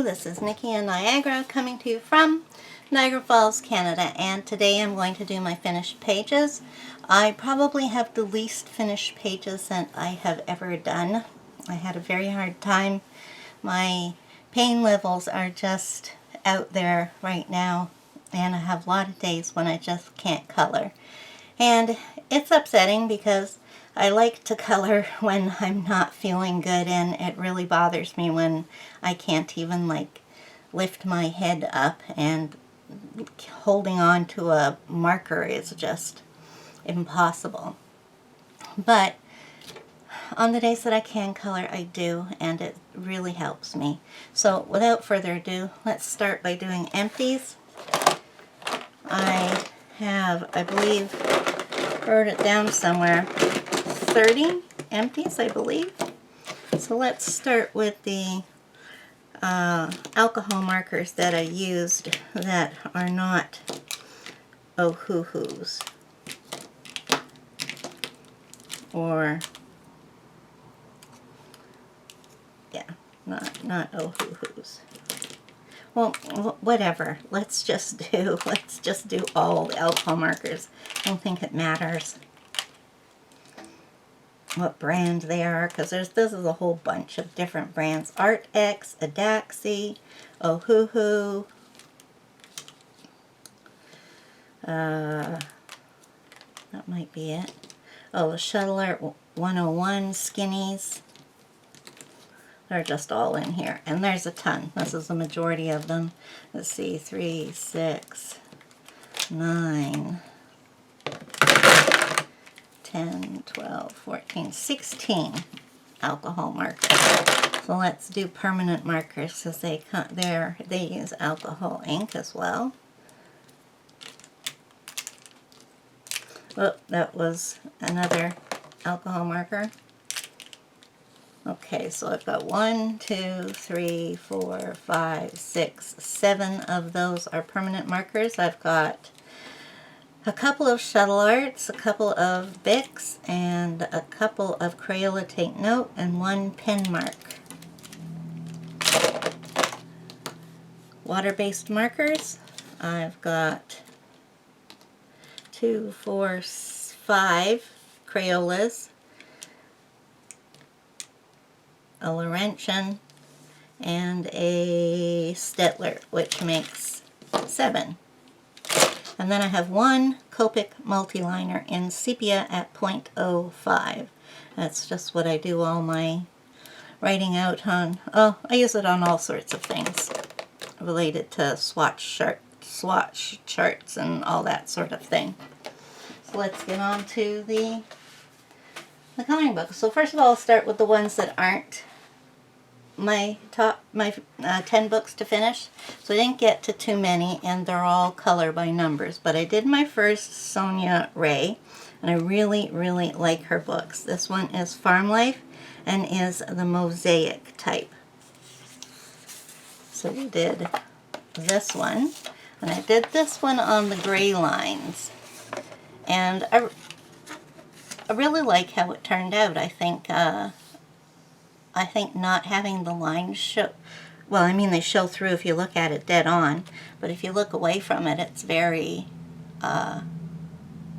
This is Nikki in Niagara coming to you from Niagara Falls, Canada, and today I'm going to do my finished pages. I probably have the least finished pages that I have ever done. I had a very hard time. My pain levels are just out there right now, and I have a lot of days when I just can't color. And it's upsetting because I like to color when I'm not feeling good, and it really bothers me when I can't even lift my head up, and holding on to a marker is just impossible. But on the days that I can color, I do, and it really helps me. So without further ado, let's start by doing empties. I have, I believe, wrote it down somewhere, 30 empties, I believe. So let's start with the alcohol markers that I used that are not oh-hoo-hoos, or yeah, not oh-hoo-hoos. Well, whatever. Let's just do all the alcohol markers. I don't think it matters what brand they are, because this is a whole bunch of different brands. ArtX, Adaxi, oh-hoo-hoo, that might be it. Oh, the Shuttle Art 101 Skinnies. They're just all in here, and there's a ton. This is the majority of them. Let's see, 3, 6, 9, 10, 12, 14, 16 alcohol markers. So let's do permanent markers, because they use alcohol ink as well. Oh, that was another alcohol marker. Okay, so I've got 1, 2, 3, 4, 5, 6, 7 of those are permanent markers. I've got a couple of Shuttle Arts, a couple of Bics, and a couple of Crayola Take Note, and 1 pen mark. Water-based markers, I've got 2, 4, 5 Crayolas, a Laurentian, and a Stettler, which makes 7. And then I have 1 Copic multiliner in sepia at 0.05. That's just what I do all my writing out on. Oh, I use it on all sorts of things related to swatch charts and all that sort of thing. So let's get on to the coloring book. So first of all, I'll start with the ones that aren't my 10 books to finish. So I didn't get to too many, and they're all color by numbers. But I did my first Sonia Rey, and I really, really like her books. This one is Farm Life and is the Mosaic type. So we did this one, and I did this one on the gray lines. And I really like how it turned out. I think not having the lines show, well, I mean, they show through if you look at it dead on, but if you look away from it, it's very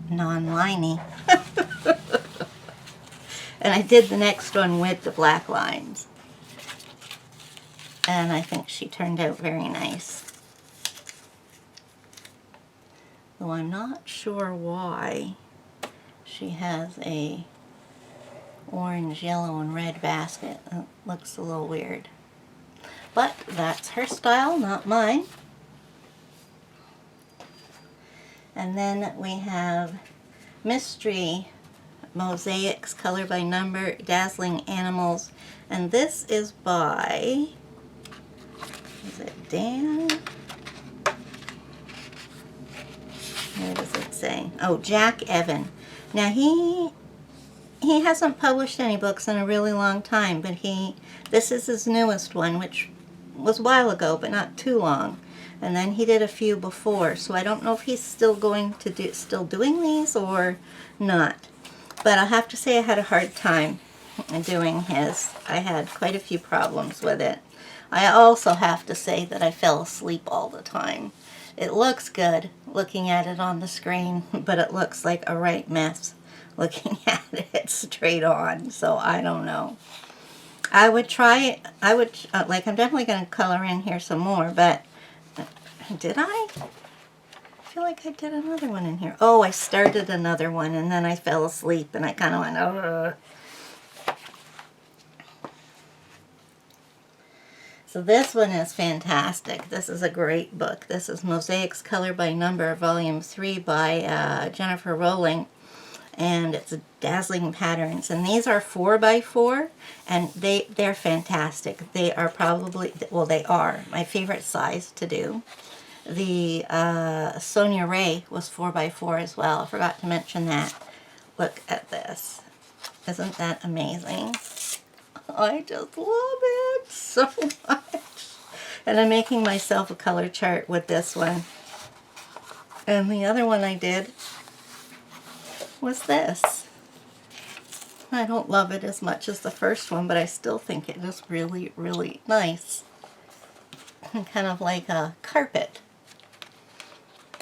non-liney. And I did the next one with the black lines, and I think she turned out very nice. Though I'm not sure why she has a orange, yellow, and red basket. It looks a little weird. But that's her style, not mine. And then we have Mystery Mosaics Color by Number, Dazzling Animals. And this is by, is it Dan? Where does it say? Oh, Jack Evan. Now he hasn't published any books in a really long time, but this is his newest one, which was a while ago, but not too long. And then he did a few before, so I don't know if he's still doing these or not. But I'll have to say I had a hard time doing his. I had quite a few problems with it. I also have to say that I fell asleep all the time. It looks good looking at it on the screen, but it looks like a right mess looking at it straight on, so I don't know. I would try, like I'm definitely going to color in here some more, but did I? I feel like I did another one in here. Oh, I started another one and then I fell asleep and I kind of went, ugh. So this one is fantastic. This is a great book. This is Mosaics Color by Number, Volume 3 by Jennifer Rowling. And it's dazzling patterns. And these are 4x4, and they're fantastic. They are probably, well, they are my favorite size to do. The Sonia Rey was 4x4 as well. I forgot to mention that. Look at this. Isn't that amazing? I just love it so much. And I'm making myself a color chart with this one. And the other one I did was this. I don't love it as much as the first one, but I still think it is really, really nice. And kind of like a carpet.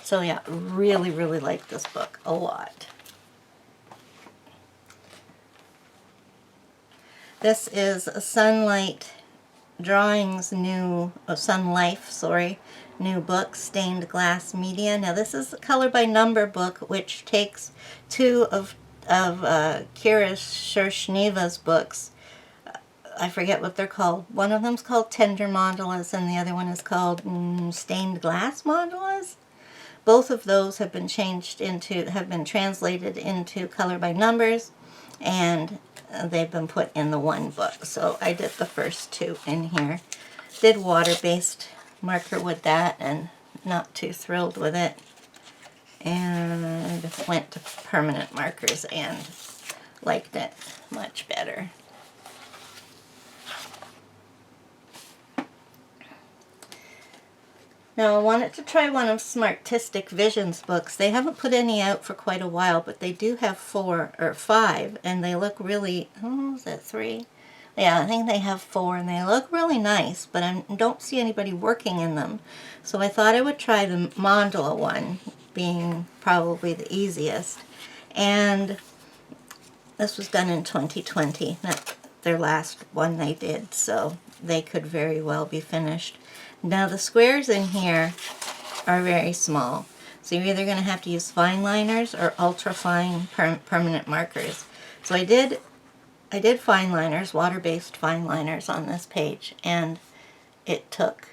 So yeah, really, really like this book a lot. This is Sunlight Drawings new, Sun Life, sorry, new book, Stained Glass Media. Now this is a Color by Number book, which takes two of Kira Shersheva's books. I forget what they're called. One of them's called Tender Mandalas, and the other one is called Stained Glass Mandalas. Both of those have been translated into Color by Numbers, and they've been put in the one book. So I did the first two in here. Did water-based marker with that, and not too thrilled with it. And went to permanent markers and liked it much better. Now I wanted to try one of Smartistic Visions books. They haven't put any out for quite a while, but they do have 4 or 5, and they look really, oh, is that 3? Yeah, I think they have 4, and they look really nice, but I don't see anybody working in them. So I thought I would try the Mandala one, being probably the easiest. And this was done in 2020, not their last one they did, so they could very well be finished. Now the squares in here are very small, so you're either going to have to use fine liners or ultra fine permanent markers. So I did fine liners, water-based fine liners on this page, and it took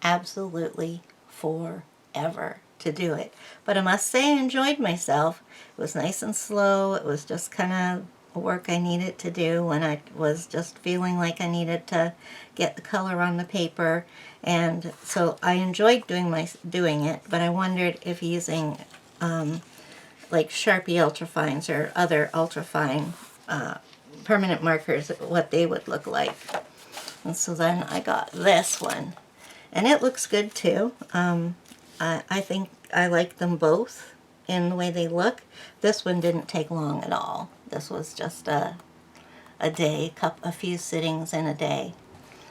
absolutely forever to do it. But I must say I enjoyed myself. It was nice and slow. It was just kind of work I needed to do when I was just feeling like I needed to get the color on the paper. And so I enjoyed doing it, but I wondered if using like Sharpie Ultrafines or other ultrafine permanent markers, what they would look like. And so then I got this one, and it looks good too. I think I like them both in the way they look. This one didn't take long at all. This was just a day, a few sittings in a day.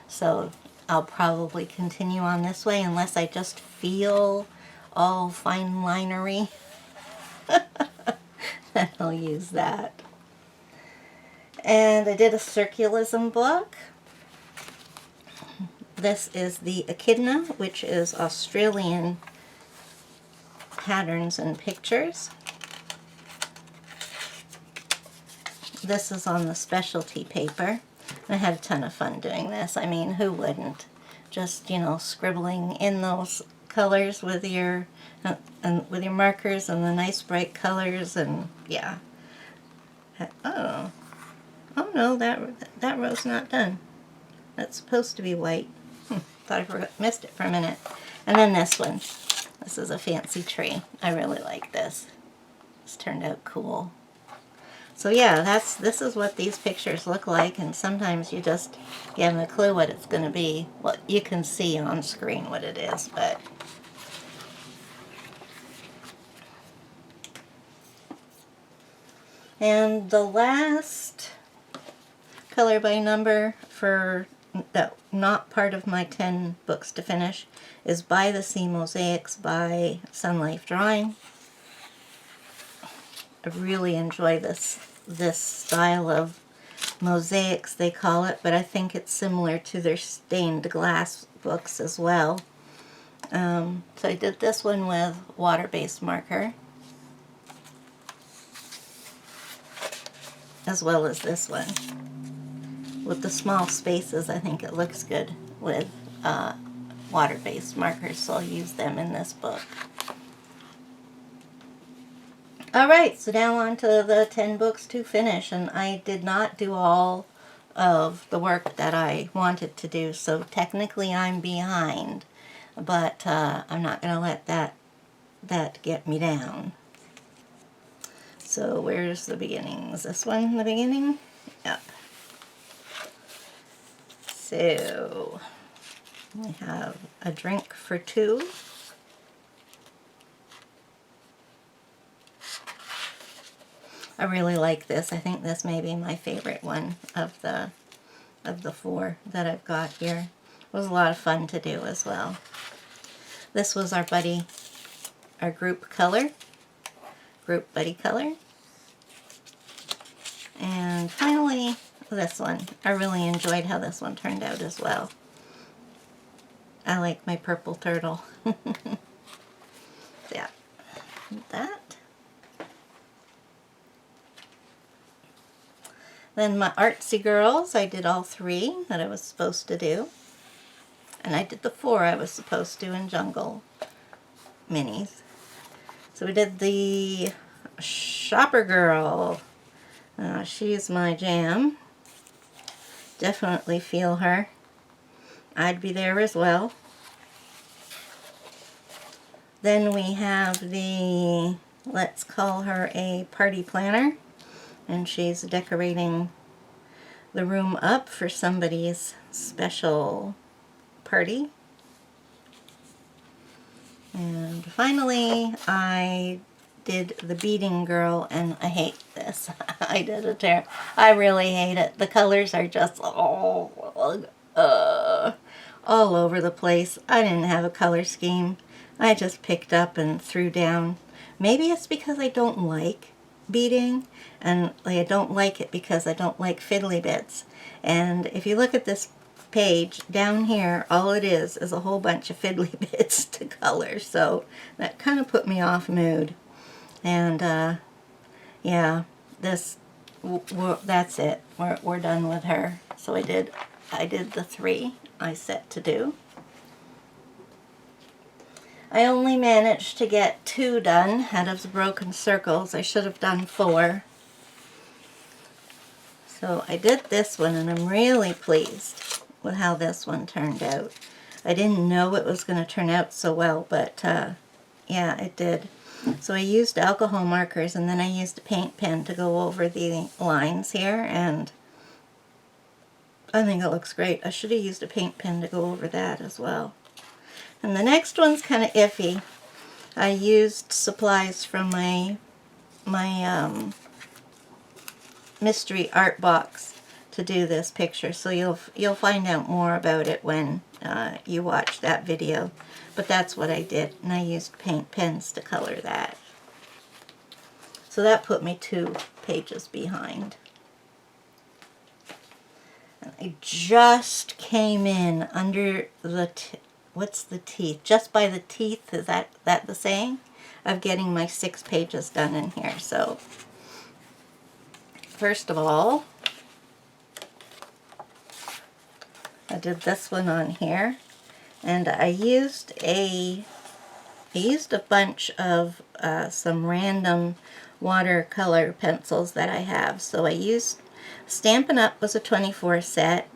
So I'll probably continue on this way unless I just feel all fine linery. Then I'll use that. And I did a Circularism book. This is the Echidna, which is Australian patterns and pictures. This is on the specialty paper. I had a ton of fun doing this. I mean, who wouldn't? Just, you know, scribbling in those colors with your markers and the nice bright colors, and yeah. Oh no, that row's not done. That's supposed to be white. Thought I missed it for a minute. And then this one. This is a fancy tree. I really like this. This turned out cool. So yeah, this is what these pictures look like, and sometimes you haven't a clue what it's going to be. Well, you can see on screen what it is, but and the last color by number for not part of my 10 books to finish, is By the Sea Mosaics by Sun Life Drawing. I really enjoy this style of mosaics, they call it, but I think it's similar to their stained glass books as well. So I did this one with water-based marker, as well as this one. With the small spaces, I think it looks good with water-based markers, so I'll use them in this book. Alright, so now on to the 10 books to finish, and I did not do all of the work that I wanted to do, so technically I'm behind, but I'm not going to let that get me down. So where's the beginning? Is this one the beginning? Yep. So we have A Drink for Two. I really like this. I think this may be my favorite one of the 4 that I've got here. It was a lot of fun to do as well. This was our group color, group buddy color. And finally, this one. I really enjoyed how this one turned out as well. I like my purple turtle. Yeah, that. Then my Artsy Girls, I did all 3 that I was supposed to do. And I did the 4 I was supposed to in Jungle minis. So we did the Shopper Girl. She's my jam. Definitely feel her. I'd be there as well. Then we have the, let's call her a party planner. And she's decorating the room up for somebody's special party. And finally, I did the Beading Girl, and I hate this. I did it there. I really hate it. The colors are just all over the place. I didn't have a color scheme. I just picked up and threw down. Maybe it's because I don't like beading, and I don't like it because I don't like fiddly bits. And if you look at this page down here, all it is a whole bunch of fiddly bits to color, so that kind of put me off mood. And yeah, that's it. We're done with her. So I did the 3 I set to do. I only managed to get 2 done out of the broken circles. I should have done 4. So I did this one, and I'm really pleased with how this one turned out. I didn't know it was going to turn out so well, but yeah, it did. So I used alcohol markers, and then I used a paint pen to go over the lines here, and I think it looks great. I should have used a paint pen to go over that as well. And the next one's kind of iffy. I used supplies from my mystery art box to do this picture, so you'll find out more about it when you watch that video. But that's what I did, and I used paint pens to color that. So that put me 2 pages behind. And I just came in under the what's the teeth? Just by the teeth, is that the saying? Of getting my 6 pages done in here. So, first of all, I did this one on here, and I used a bunch of some random watercolor pencils that I have. So I used Stampin' Up! Was a 24 set.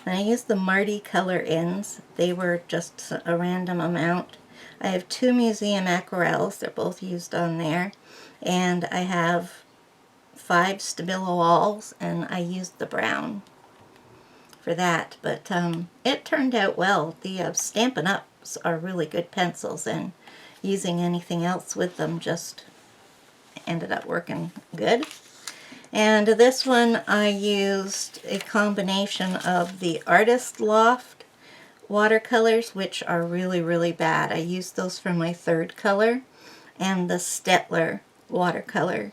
And I used the Marty color ins. They were just a random amount. I have 2 museum aquarels. They're both used on there. And I have 5 Stabilo Walls, and I used the brown for that. But it turned out well. The Stampin' Ups are really good pencils, and using anything else with them just ended up working good. And this one I used a combination of the Artist Loft watercolors, which are really, really bad. I used those for my third color, and the Stettler watercolor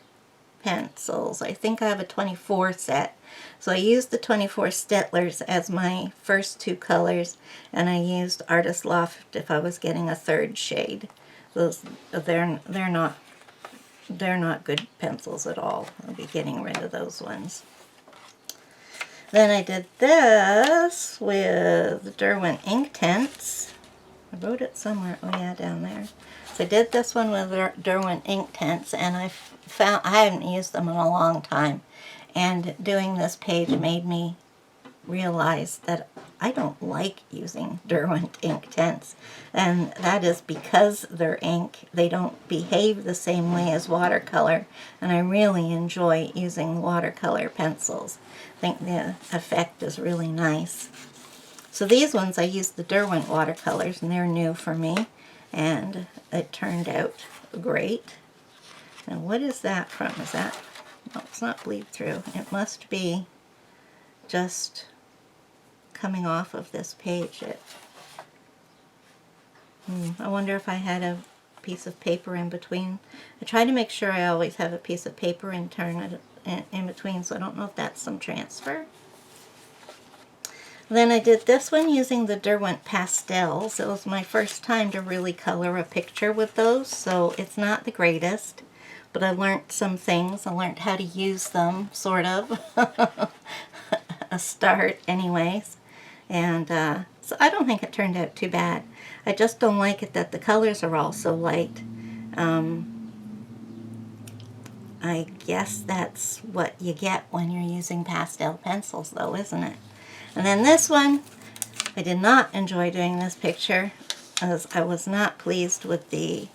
pencils. I think I have a 24 set. So I used the 24 Stettlers as my first two colors, and I used Artist Loft if I was getting a third shade. Those they're not good pencils at all. I'll be getting rid of those ones. Then I did this with Derwent Inktense. I wrote it somewhere. Oh yeah, down there. So I did this one with Derwent Inktense, and I found I hadn't used them in a long time. And doing this page made me realize that I don't like using Derwent Inktense, and that is because their ink, they don't behave the same way as watercolor, and I really enjoy using watercolor pencils. I think the effect is really nice. So these ones I used the Derwent watercolors, and they're new for me, and it turned out great. And what is that from? Is that, no, it's not bleed through. It must be just coming off of this page. I wonder if I had a piece of paper in between. I try to make sure I always have a piece of paper and turn it in between, so I don't know if that's some transfer. Then I did this one using the Derwent Pastels. It was my first time to really color a picture with those, so it's not the greatest, but I learned some things. I learned how to use them, sort of. A start anyways. And so I don't think it turned out too bad. I just don't like it that the colors are all so light. I guess that's what you get when you're using pastel pencils though, isn't it? And then this one, I did not enjoy doing this picture, as I was not pleased with the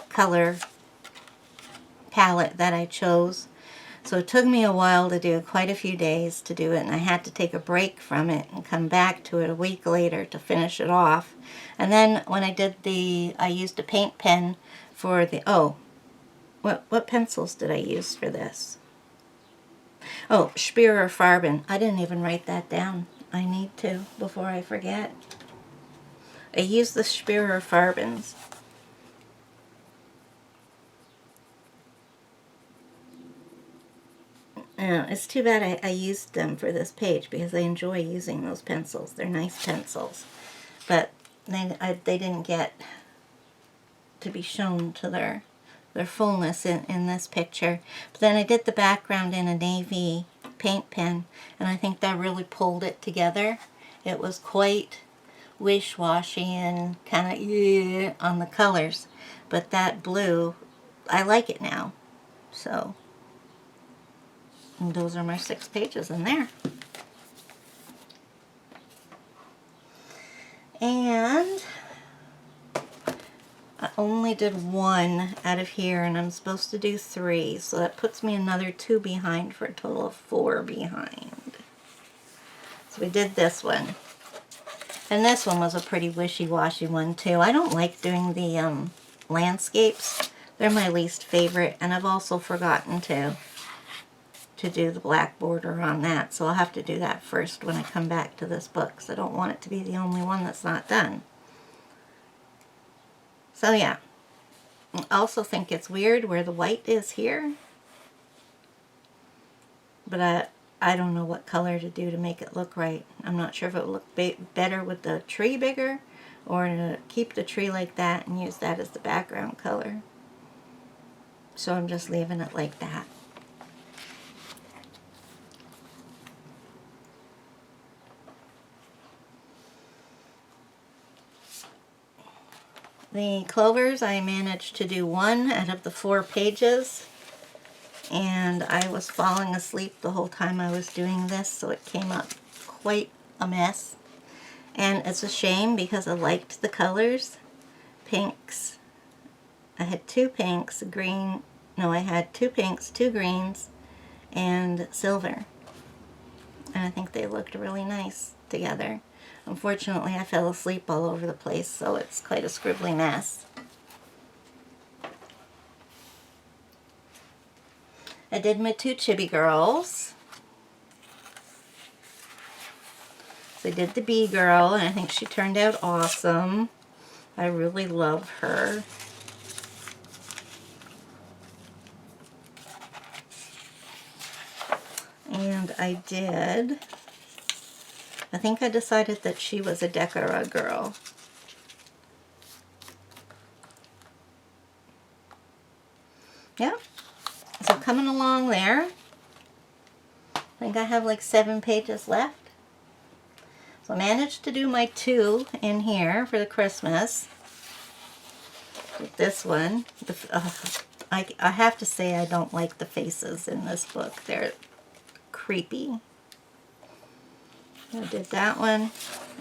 color palette that I chose. So it took me a while to do, quite a few days to do it, and I had to take a break from it and come back to it a week later to finish it off. And then when I did I used a paint pen for the, what pencils did I use for this? Oh, Spearer Farben. I didn't even write that down. I need to before I forget. I used the Spearer Farbens. It's too bad I used them for this page because I enjoy using those pencils. They're nice pencils. But they didn't get to be shown to their fullness in this picture. But then I did the background in a navy paint pen, and I think that really pulled it together. It was quite wish-washy and kind of on the colors. But that blue, I like it now. So, and those are my 6 pages in there. And I only did 1 out of here, and I'm supposed to do 3, so that puts me another 2 behind for a total of 4 behind. So we did this one. And this one was a pretty wishy-washy one too. I don't like doing the landscapes. They're my least favorite, and I've also forgotten to do the black border on that, so I'll have to do that first when I come back to this book, because I don't want it to be the only one that's not done. So yeah, I also think it's weird where the white is here, but I don't know what color to do to make it look right. I'm not sure if it would look better with the tree bigger, or to keep the tree like that and use that as the background color. So I'm just leaving it like that. The Clovers, I managed to do 1 out of the 4 pages, and I was falling asleep the whole time I was doing this, so it came up quite a mess. And it's a shame because I liked the colors. Pinks. I had 2 pinks, I had 2 pinks, 2 greens, and silver. And I think they looked really nice together. Unfortunately, I fell asleep all over the place, so it's quite a scribbly mess. I did my 2 chibi girls. So I did the bee girl, and I think she turned out awesome. I really love her. And I think I decided that she was a Decora girl. Yeah, so coming along there. I think I have like 7 pages left. So I managed to do my 2 in here for the Christmas. With this one, I have to say I don't like the faces in this book. They're creepy. I did that one,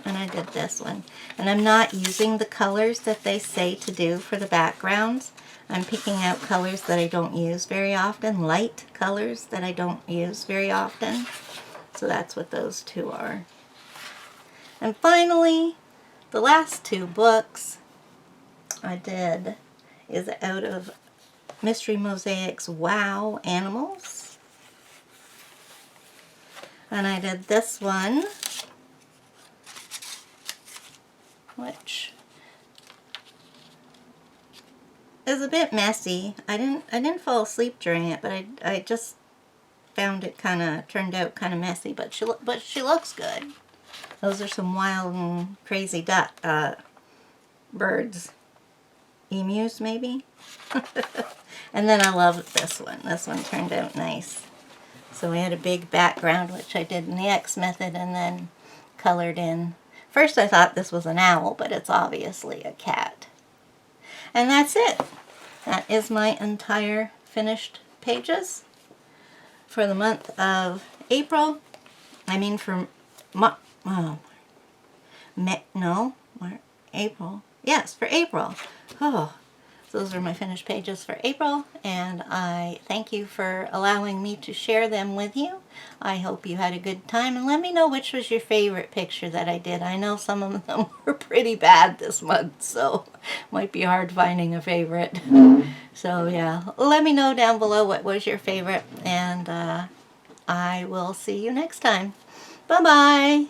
and I did this one. And I'm not using the colors that they say to do for the backgrounds. I'm picking out colors that I don't use very often, light colors that I don't use very often. So that's what those 2 are. And finally, the last 2 books I did is out of Mystery Mosaics Wow Animals. And I did this one, which is a bit messy. I didn't fall asleep during it, but I just found it turned out kind of messy, but she looks good. Those are some wild and crazy birds. Emus, maybe? And then I love this one. This one turned out nice. So we had a big background, which I did in the X method, and then colored in. First I thought this was an owl, but it's obviously a cat. And that's it. That is my entire finished pages for the month of April. I mean for April. Yes, for April. Oh, those are my finished pages for April, and I thank you for allowing me to share them with you. I hope you had a good time, and let me know which was your favorite picture that I did. I know some of them were pretty bad this month, so it might be hard finding a favorite. So yeah, let me know down below what was your favorite, and I will see you next time. Bye-bye!